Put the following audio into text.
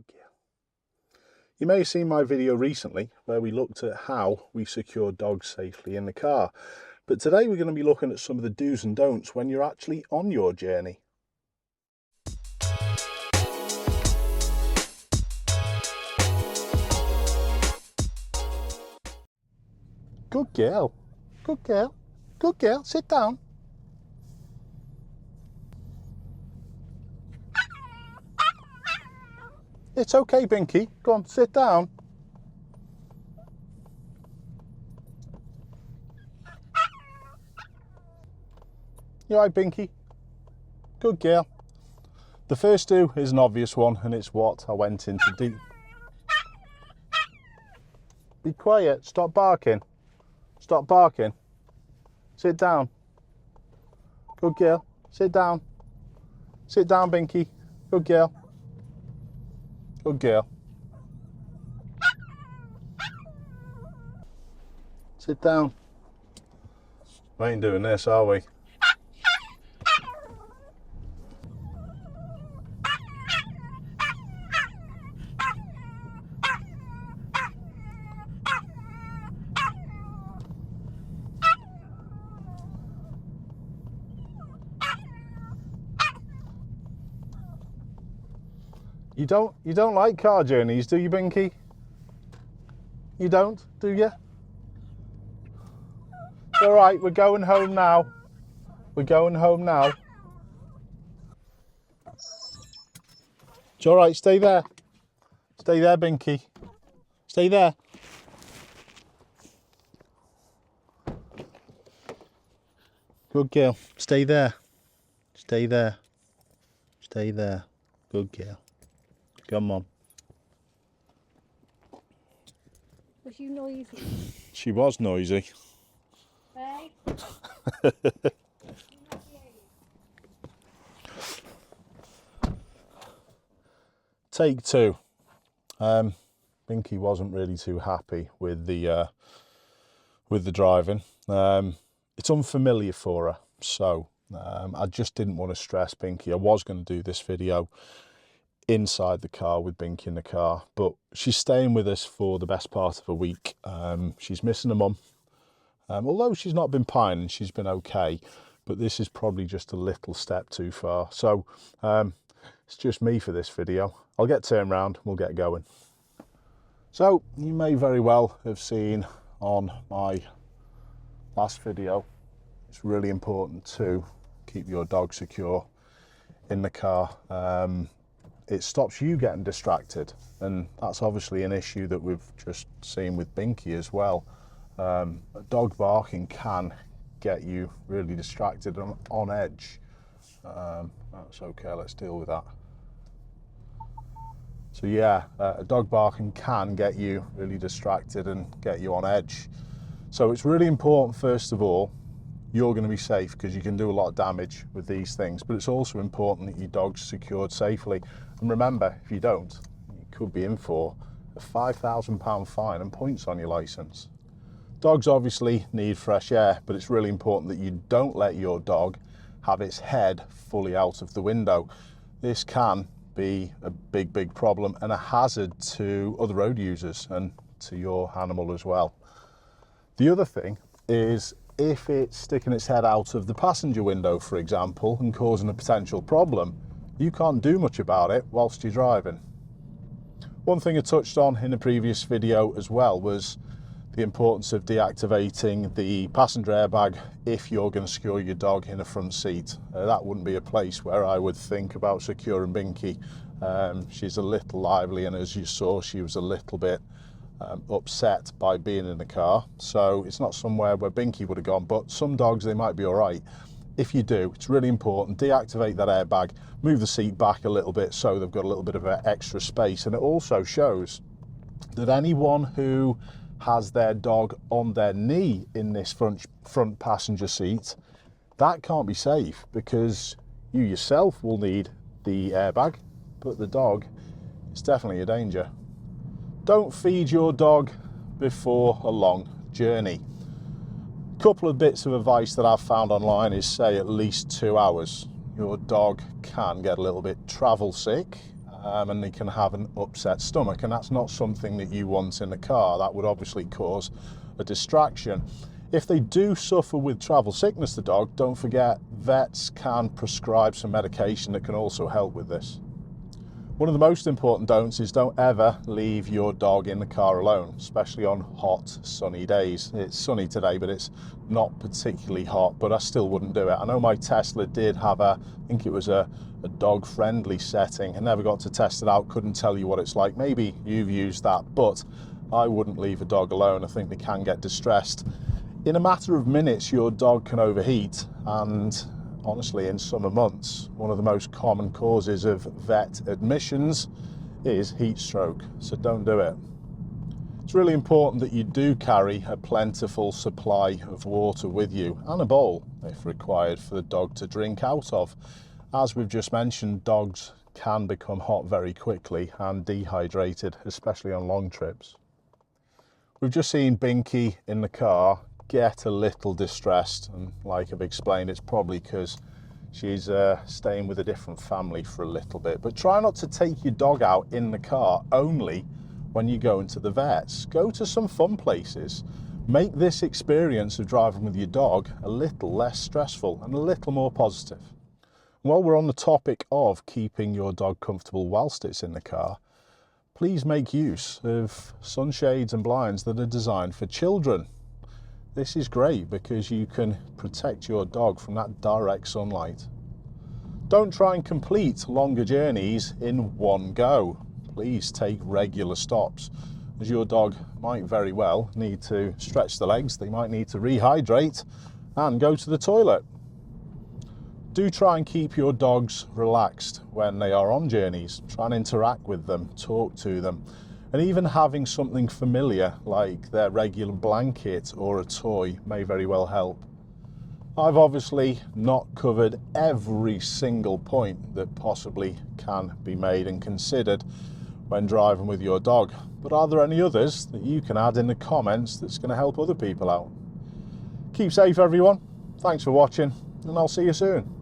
Good girl. You may have seen my video recently where we looked at how we secure dogs safely in the car. But today we're going to be looking at some of the do's and don'ts when you're actually on your journey. Good girl. Good girl. Good girl. Sit down. It's okay, Binky. Go on, sit down. You all right, Binky? Good girl. The first do is an obvious one, and it's what I went into deep. Be quiet. Stop barking. Stop barking. Sit down. Good girl. Sit down. Sit down, Binky. Good girl. Good girl. Sit down. We ain't doing this, are we? You don't like car journeys, do you, Binky? You don't, do you? It's all right, we're going home now. We're going home now. It's all right, stay there. Stay there, Binky. Stay there. Good girl. Stay there. Stay there. Stay there. Good girl. Come on. Was you noisy? She was noisy. Hey? Take two. Binky wasn't really too happy with the driving. It's unfamiliar for her, so I just didn't want to stress Binky. I was going to do this video inside the car with Binky in the car, but she's staying with us for the best part of a week. She's missing her mum, although she's not been pining, she's been okay, but this is probably just a little step too far. So it's just me for this video. I'll get turned around, we'll get going. So you may very well have seen on my last video, it's really important to keep your dog secure in the car. It stops you getting distracted, and that's obviously an issue that we've just seen with Binky as well. Dog barking can get you really distracted and on edge. That's okay, let's deal with that. So yeah, dog barking can get you really distracted and get you on edge. So it's really important, first of all, you're going to be safe, because you can do a lot of damage with these things, but it's also important that your dog's secured safely. And remember, if you don't, you could be in for a £5,000 fine and points on your licence. Dogs obviously need fresh air, but it's really important that you don't let your dog have its head fully out of the window. This can be a big problem and a hazard to other road users and to your animal as well. The other thing is, if it's sticking its head out of the passenger window, for example, and causing a potential problem, you can't do much about it whilst you're driving. One thing I touched on in a previous video as well was the importance of deactivating the passenger airbag if you're going to secure your dog in a front seat. That wouldn't be a place where I would think about securing Binky. She's a little lively, and as you saw, she was a little bit upset by being in the car, so it's not somewhere where Binky would have gone, but some dogs, they might be all right. If you do, it's really important, deactivate that airbag, move the seat back a little bit so they've got a little bit of extra space. And it also shows that anyone who has their dog on their knee in this front passenger seat, that can't be safe, because you yourself will need the airbag, but the dog is definitely a danger. Don't feed your dog before a long journey. A couple of bits of advice that I've found online is say at least 2 hours. Your dog can get a little bit travel sick, and they can have an upset stomach, and that's not something that you want in the car. That would obviously cause a distraction. If they do suffer with travel sickness, the dog, don't forget vets can prescribe some medication that can also help with this. One of the most important don'ts is don't ever leave your dog in the car alone, especially on hot, sunny days. It's sunny today, but it's not particularly hot, but I still wouldn't do it. I know my Tesla did have I think it was a dog-friendly setting. I never got to test it out, couldn't tell you what it's like. Maybe you've used that, but I wouldn't leave a dog alone. I think they can get distressed. In a matter of minutes, your dog can overheat, and honestly, in summer months, one of the most common causes of vet admissions is heat stroke, so don't do it. It's really important that you do carry a plentiful supply of water with you, and a bowl, if required, for the dog to drink out of. As we've just mentioned, dogs can become hot very quickly and dehydrated, especially on long trips. We've just seen Binky in the car get a little distressed, and like I've explained, it's probably because she's staying with a different family for a little bit. But try not to take your dog out in the car only when you go into the vets. Go to some fun places. Make this experience of driving with your dog a little less stressful and a little more positive. While we're on the topic of keeping your dog comfortable whilst it's in the car, please make use of sunshades and blinds that are designed for children. This is great because you can protect your dog from that direct sunlight. Don't try and complete longer journeys in one go. Please take regular stops, as your dog might very well need to stretch the legs, they might need to rehydrate and go to the toilet. Do try and keep your dogs relaxed when they are on journeys. Try and interact with them, talk to them. And even having something familiar like their regular blanket or a toy may very well help. I've obviously not covered every single point that possibly can be made and considered when driving with your dog, but are there any others that you can add in the comments that's going to help other people out? Keep safe, everyone. Thanks for watching, and I'll see you soon.